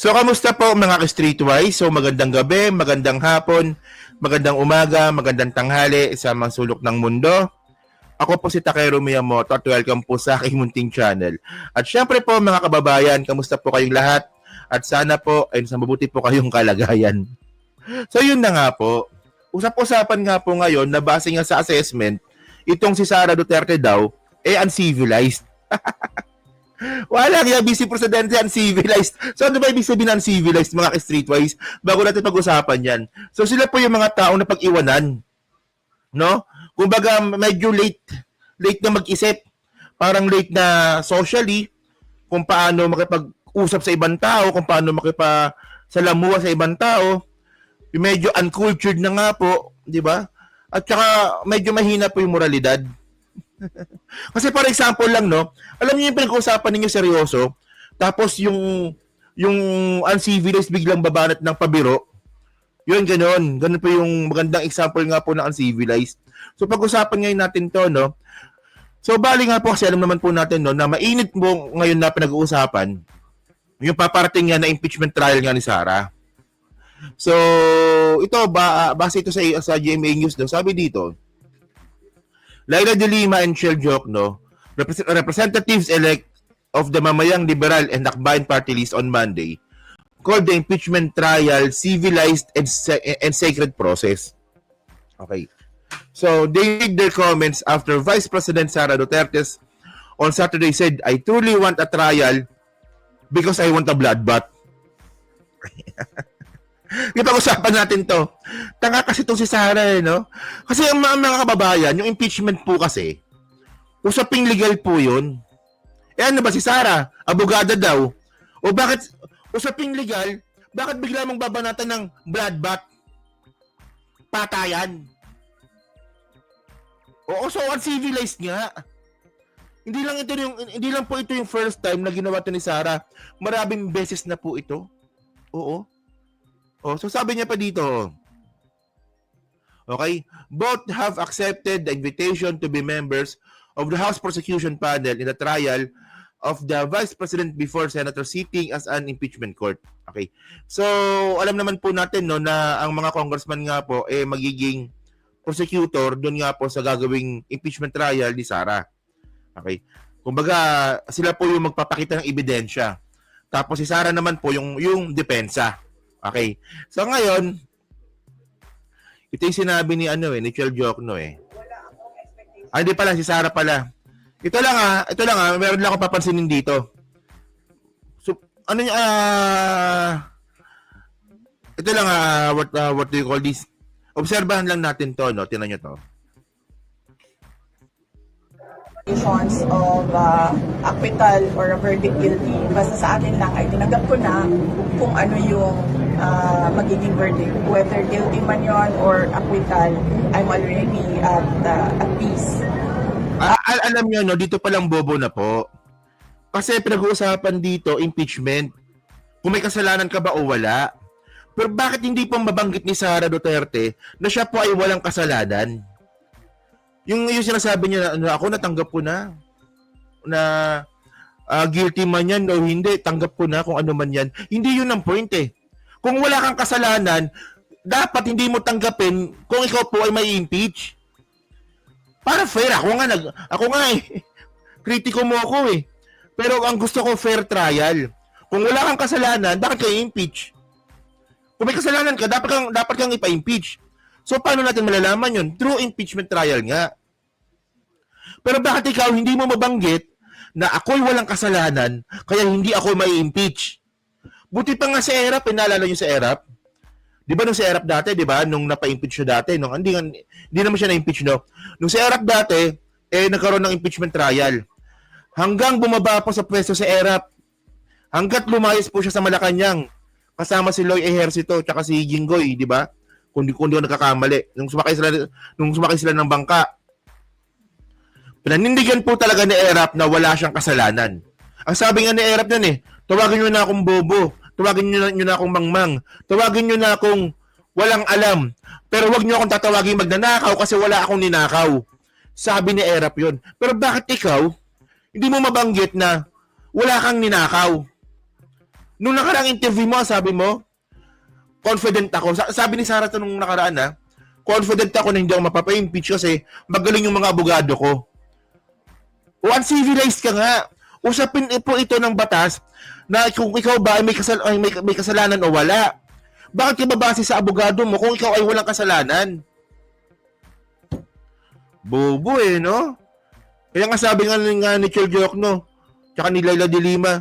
So, kamusta po mga ka-Streetwise? So, magandang gabi, magandang hapon, magandang umaga, magandang tanghali sa mga sulok ng mundo. Ako po si Takeru Miyamoto at welcome po sa aking munting channel. At syempre po mga kababayan, kamusta po kayong lahat? At sana po ay sa mabuti po kayong kalagayan. So, yun na nga po. Usap-usapan nga po ngayon na base nga sa assessment, itong si Sara Duterte daw, uncivilized. Wala kaya vice presidente uncivilized. So ano ba ibig sabihin ng uncivilized mga streetwise? Bago natin pag-usapan yan. So sila po yung mga tao na pag-iwanan. No? Kumbaga medyo late na mag-isip. Parang late na socially, kung paano makipag-usap sa ibang tao, kung paano makipag-salamuha sa ibang tao. Medyo uncultured na nga po, di ba? At saka medyo mahina po yung moralidad. Kasi for example lang, no? Alam niyo yung pinag-uusapan ninyo seryoso, tapos yung uncivilized biglang babanat ng pabiro. Yun, ganun. Ganun po yung magandang example nga po ng uncivilized. So pag-usapan ngayon natin to, no? So bali nga po kasi alam naman po natin, no, na mainit po ngayon na pinag-uusapan yung paparating nga na impeachment trial nga ni Sara. So ito, base ito sa GMA News, no? Sabi dito, Laila de Lima and Shell Jokno, representatives-elect of the Mamayang Liberal and Akbayan Party List on Monday, called the impeachment trial civilized and sacred process. Okay. So, they made their comments after Vice President Sara Duterte on Saturday said, I truly want a trial because I want a bloodbath. Ipag-usapan natin to. Tanga kasi itong si Sara, no? Kasi ang mga kababayan, yung impeachment po kasi, usaping legal po yun. Eh ano ba si Sara? Abogada daw. O bakit, usaping legal, bakit bigla mong babanatan ng bloodbath? Patayan. Oo, so uncivilized nga. Hindi lang po ito yung first time na ginawa to ni Sara. Maraming beses na po ito. Oo. Oh, so sabi niya pa dito, okay, both have accepted the invitation to be members of the House Prosecution Panel in the trial of the Vice President before Senator sitting as an impeachment court. Okay. So, alam naman po natin, no, na ang mga congressman nga po magiging prosecutor doon nga po sa gagawing impeachment trial ni Sara. Okay. Kumbaga, sila po yung magpapakita ng ebidensya. Tapos si Sara naman po yung depensa. Okay. So ngayon, ito yung sinabi ni ni Chel Jokno hindi pala si Sara pala. Ito lang meron lang ako papansinin dito. So ito lang what do you call this? Obserbahan lang natin to, no? Tingnan niyo to. Of acquittal or a verdict guilty. Basta sa akin lang ay tinanggap ko na kung ano yung magiging verdict. Whether guilty man yon or acquittal, I'm already at peace. Alam niyo, no, dito palang bobo na po. Kasi pinag-uusapan dito, impeachment. Kung may kasalanan ka ba o wala. Pero bakit hindi pa mabanggit ni Sara Duterte na siya po ay walang kasalanan? Yung sinasabi niya na ako natanggap ko na guilty man yan o hindi, tanggap ko na kung ano man yan. Hindi yun ang point eh. Kung wala kang kasalanan, dapat hindi mo tanggapin kung ikaw po ay may impeach. Para fair. Ako nga kritiko mo ako eh. Pero ang gusto ko fair trial. Kung wala kang kasalanan, bakit kayo impeach? Kung may kasalanan ka, dapat kang ipa-impeach. So, paano natin malalaman yun? Through impeachment trial nga. Pero bakit ikaw hindi mo mabanggit na ako'y walang kasalanan, kaya hindi ako may impeach? Buti pa nga sa ERAP, naalala nyo sa ERAP? Di ba nung sa ERAP dati, di ba? Nung napa-impeach siya dati, hindi naman siya na-impeach, no? Nung sa ERAP dati, nagkaroon ng impeachment trial. Hanggang bumaba po sa pwesto sa ERAP, hanggat lumayas po siya sa Malacanang, kasama si Loy Ejercito, tsaka si Jinggoy, di ba? Kung di ko nagkakamali. Nung sumakay sila ng bangka, pinanindigan po talaga ni ERAP na wala siyang kasalanan. Ang sabi nga ni ERAP nun tawagin nyo na akong bobo, tawagin nyo na akong mangmang, tawagin nyo na akong walang alam, pero wag nyo akong tatawagin magnanakaw kasi wala akong ninakaw. Sabi ni ERAP yun. Pero bakit ikaw, hindi mo mabanggit na wala kang ninakaw? Nung nakaraang interview mo, sabi mo, confident ako. Sabi ni Sarah to nung nakaraan confident ako na hindi ako mapapa-impeach kasi magaling yung mga abogado ko. O uncivilized ka nga. Usapin po ito ng batas na kung ikaw ba ay may kasalanan o wala. Bakit ka babase sa abogado mo kung ikaw ay walang kasalanan? Bobo no? Kaya nga sabi nga ni Chel Jokno, tsaka ni Laila de Lima,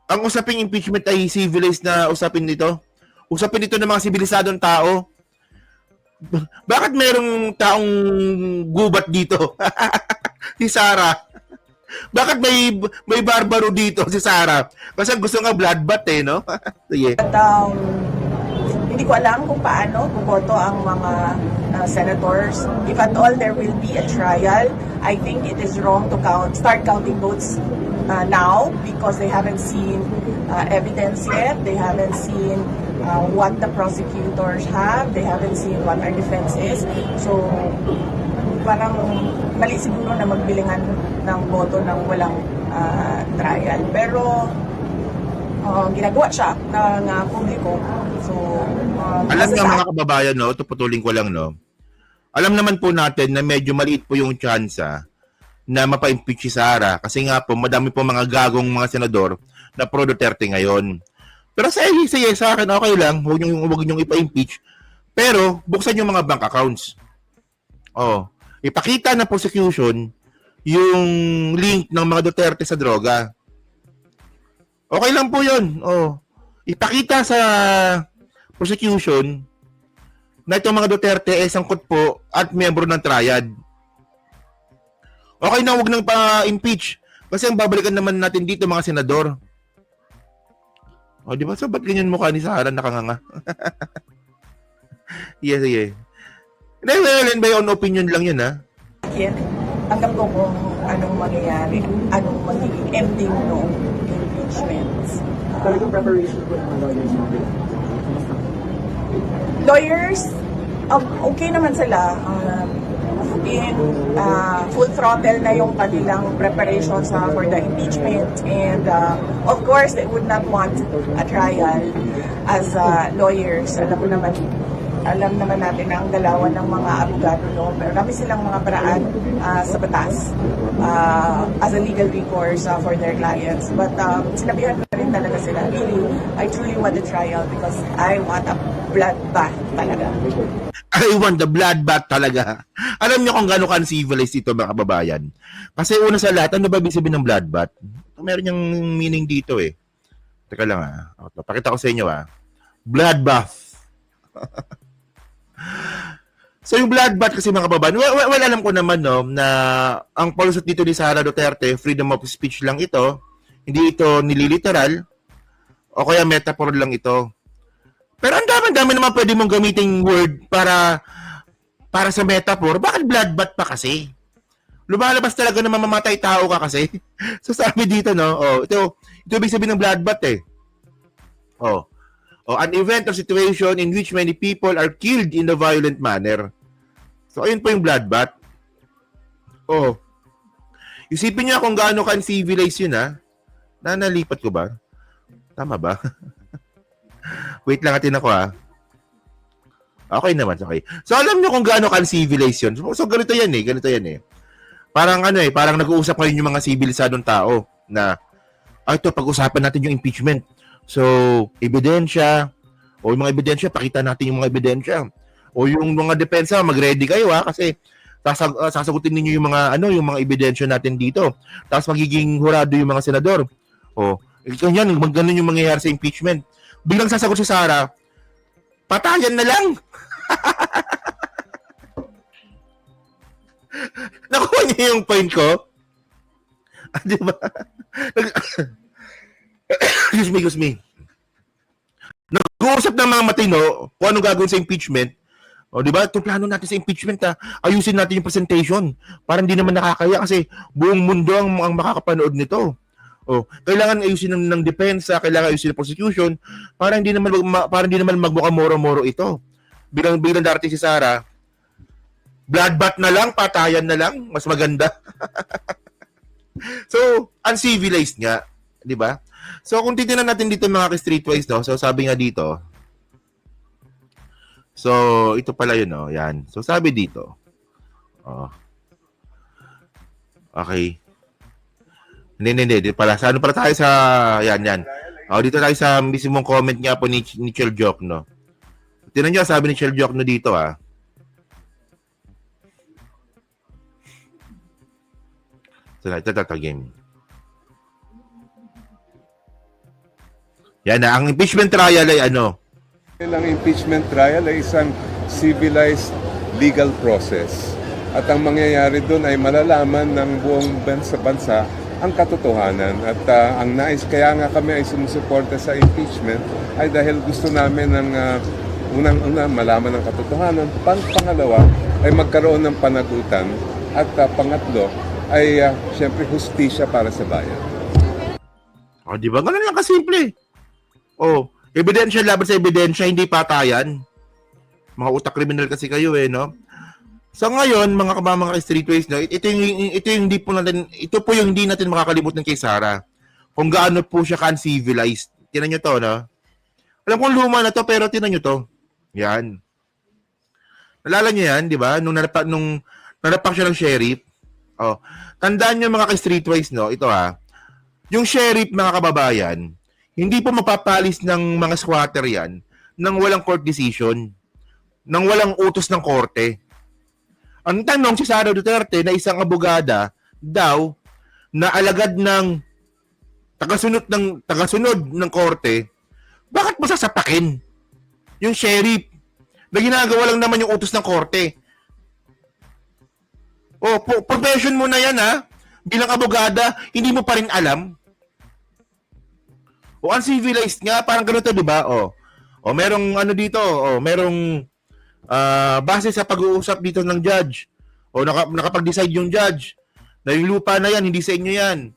ang usaping impeachment ay civilized na usapin nito. Usapin nito ng mga sibilisadong tao. Bakit merong taong gubat dito? Si Sarah. Bakit may barbaro dito si Sarah? Kasi gusto nga bloodbath no? Sige. At hindi ko alam kung paano buboto ang mga senators. If at all there will be a trial, I think it is wrong to start counting votes now because they haven't seen evidence yet. They haven't seen what the prosecutors have. They haven't seen what our defense is. So, parang mali siguro na magbilingan ng boto ng walang trial. Pero, ginagawa siya ng publiko. So, alam nga mga kababayan, ito putulin ko lang, alam naman po natin na medyo maliit po yung tsansa na mapa-impeach si Sara kasi nga po madami po mga gagong mga senador na pro Duterte ngayon. Pero sa akin, okay lang, huwag niyong ipa-impeach. Pero buksan yung mga bank accounts. Ipakita ng prosecution yung link ng mga Duterte sa droga. Okay lang po yun. Ipakita sa prosecution na itong mga Duterte ay sangkot po at miyembro ng triad. Okay na, huwag nang pa-impeach. Kasi ang babalikan naman natin dito mga senador. Di ba? So, ba't ganyan mukha ni Sarah nakanganga? Yes. Well, by own opinion lang yun, Tanggap ko kung anong mangyayari, anong magiging ending ng impeachments. Talagang preparation po ng mga lawyers natin. Lawyers, okay naman sila. Full throttle na yung kanilang preparations for the impeachment, and of course they would not want a trial as lawyers. Alam naman natin ang galawan ng mga abogado, pero kami silang mga paraan sa batas as a legal recourse for their clients. But sinabihan ko rin talaga sila, really, I truly want a trial because I want a bloodbath talaga. I want the bloodbath talaga. Alam niyo kung gaano ka-uncivilized ito mga kababayan. Kasi una sa lahat, ano ba ibig sabihin ng bloodbath? Meron niyang meaning dito Teka lang pakita ko sa inyo Bloodbath. So yung bloodbath kasi mga kababayan, well, alam ko naman na ang palusot dito ni Sara Duterte, freedom of speech lang ito. Hindi ito nililiteral o kaya metaphor lang ito. Pero ang dami naman pwede mong gamiting word para sa metaphor. Bakit bloodbath pa kasi? Lumalabas talaga na mamamatay tao ka kasi. So sabi dito ito ibig sabihin ng bloodbath an event or situation in which many people are killed in a violent manner. So, ayun po yung bloodbath. Isipin niyo kung gaano ka-civilized yun, Nalipat ko ba? Tama ba? Wait lang natin ako, Okay naman, okay. So, alam niyo kung gaano ka-civilized yun. So, ganito yan, Parang parang nag-uusap ngayon yung mga sibilisadong tao na, ito, pag-usapan natin yung impeachment. So, ebidensya, o yung mga ebidensya, pakita natin yung mga ebidensya. O yung mga depensa, mag-ready kayo kasi sasagutin ninyo yung mga ebidensya natin dito. Tapos magiging hurado yung mga senador. Ganyan, ganun yung mangyayari sa impeachment. Biglang sasagot si Sara, patayan na lang. Nakuha niya yung point ko? Di ba? Excuse me. Nag-uusap ng mga matino kung anong gagawin sa impeachment. Di ba? Itong plano natin sa impeachment, ayusin natin yung presentation. Para hindi naman nakakaya kasi buong mundo ang makakapanood nito. Kailangan ayusin ng depensa, kailangan ayusin ng prosecution para hindi naman magmukha moro-moro ito. Bilang darating si Sara, bloodbath na lang, patayan na lang, mas maganda. So, uncivilized nga, 'di ba? So, kung titignan natin dito mga ka-streetwise, no? So, sabi nga dito, so, ito pala yun, no? Yan. So, sabi dito, oh, okay. Hindi. Dito pala. Sa ano pala tayo sa, yan. Oh, dito tayo sa mismong comment nga po ni Chel Jokno. Tingnan nyo, sabi ni Chel Jokno dito, ah. So, ito game. Yan na, ang impeachment trial ay ano? Ang impeachment trial ay isang civilized legal process. At ang mangyayari doon ay malalaman ng buong bansa ang katotohanan. At ang nais, kaya nga kami ay sumusuporta sa impeachment ay dahil gusto namin ng unang-una malaman ng katotohanan. Pangalawa ay magkaroon ng panagutan. At pangatlo ay siyempre hustisya para sa bayan. Oh, di ba? Ganun lang kasimple. Oh, ebidensya laban sa ebidensya, hindi patayan. Mga utak kriminal kasi kayo no? So ngayon, mga kabamang streetways, no, ito yung hindi natin makakalimutan kay Sara. Kung gaano po siya ka-uncivilized. Tinan nyo to, no? Alam kong luma na to, pero tinan nyo to. Yan. Nalala nyo yan, di ba? Nung nalapak siya ng sheriff. Oh, tandaan nyo mga ka-streetways, no? Ito yung sheriff, mga kababayan, hindi po mapapalis ng mga squatter yan nang walang court decision, nang walang utos ng korte. Ang tanong si Sara Duterte na isang abogada daw na alagad ng tagasunod ng korte, bakit mo sasapakin yung sheriff na ginagawa lang naman yung utos ng korte? Oh, profession mo na yan bilang abogada, hindi mo pa rin alam. O uncivilized nga, parang ganito, di ba? O merong ano dito, merong base sa pag-uusap dito ng judge. O nakapag-decide yung judge na yung lupa na yan, hindi sa inyo yan.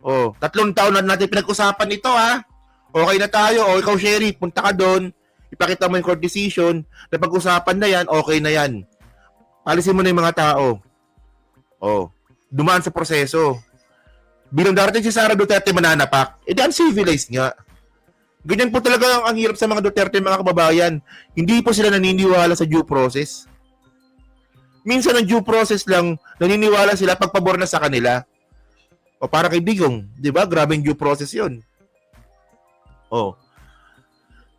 O, 3 taon na natin pinag-usapan ito, Okay na tayo. O, ikaw, sheriff, punta ka doon. Ipakita mo yung court decision. Na pag-usapan na yan, okay na yan. Alisin mo na yung mga tao. O, dumaan sa proseso. Bilang darating si Sara Duterte mananapak, edi uncivilized nga. Ganyan po talaga ang hirap sa mga Duterte, mga kababayan. Hindi po sila naniniwala sa due process. Minsan ang due process lang, naniniwala sila pag pabor na sa kanila. O para kay Digong, di ba? Grabe yung due process yun.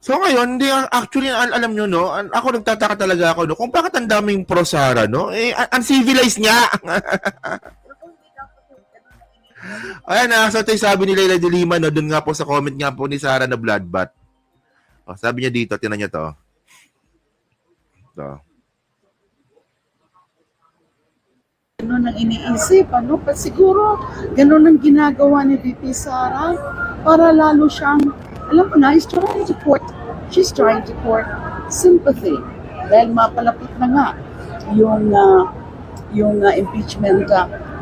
So ngayon, actually, alam nyo, no? Ako nagtataka talaga ako, no? Kung bakit ang daming pro Sara, no? Uncivilized nga. Ayan so ito yung sabi ni Leila de Lima, no, dun nga po sa comment nga po ni Sara na bloodbath. Sabi niya dito, tinan niyo to. Ganun ang iniisip, siguro, ganun ang ginagawa ni VP Sara para lalo siyang, alam mo na, she's trying to court sympathy. Dahil mapalapit na nga yung impeachment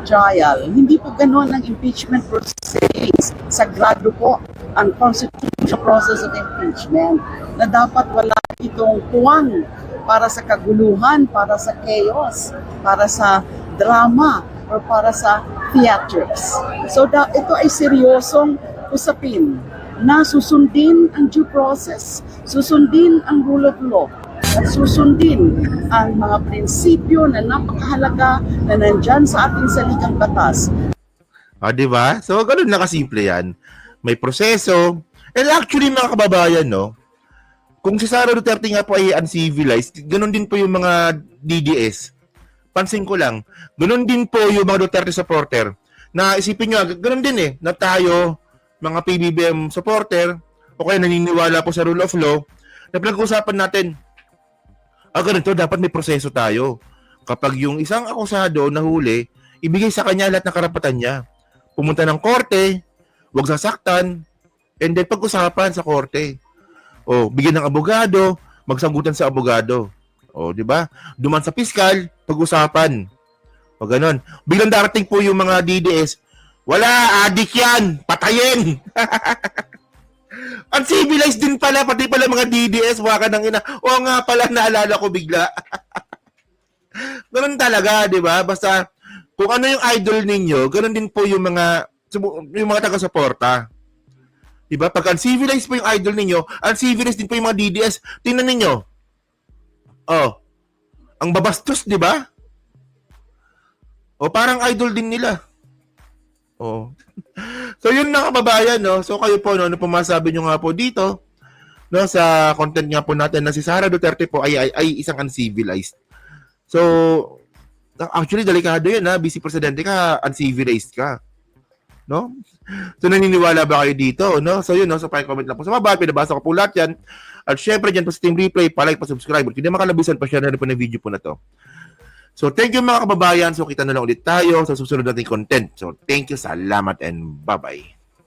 trial. Hindi po gano'n ang impeachment proceedings. Sagrado po ang constitutional process of impeachment na dapat wala itong puwang para sa kaguluhan, para sa chaos, para sa drama, or para sa theatrics. So ito ay seryosong usapin na susundin ang due process, susundin ang rule of law, at susundin ang mga prinsipyo na napakahalaga na nandyan sa ating saligang batas. Di ba? So, ganun na kasimple yan. May proseso. And actually, mga kababayan, no? Kung si Sara Duterte nga po ay uncivilized, ganun din po yung mga DDS. Pansin ko lang, ganun din po yung mga Duterte supporter. Na isipin nyo, ganun din na tayo, mga PBBM supporter, o kaya naniniwala po sa rule of law, na pinag-usapan natin, ganito, dapat may proseso tayo. Kapag yung isang akusado nahuli, ibigay sa kanya lahat ng karapatan niya. Pumunta ng korte, huwag sasaktan, and then pag-usapan sa korte. Bigyan ng abogado, magsanggutan sa abogado. Di ba? Duman sa piskal, pag-usapan. Ganon. Bilang darating po yung mga DDS, wala, adik yan, patayin. Uncivilized din pala, pati pala mga DDS, waka ng ina. O nga pala, naalala ko bigla. Ganun talaga, di ba? Basta, kung ano yung idol ninyo, ganun din po yung mga taga-suporta. Diba? Pag uncivilized po yung idol ninyo, uncivilized din po yung mga DDS. Tingnan ninyo. Oh, ang babastos, di ba? O parang idol din nila. Oh. So yun na kababayan, no? So kayo po, no, ano po masabi nyo nga po dito, no, sa content nga po natin na si Sara Duterte po ay isang uncivilized. So, actually, delikado yun, ha? Vice Presidente ka, uncivilized ka. No? So, naniniwala ba kayo dito, no? So, yun, no? So, pa-comment lang po sa baba. Pinabasa ko po lahat yan. At syempre, dyan po sa Team Replay, pa-like, pa-subscribe. Kung hindi makalabisan, pa-share na rin po na video po na to. So, thank you mga kababayan. So, kita na lang ulit tayo sa susunod nating content. So, thank you, salamat, and bye-bye.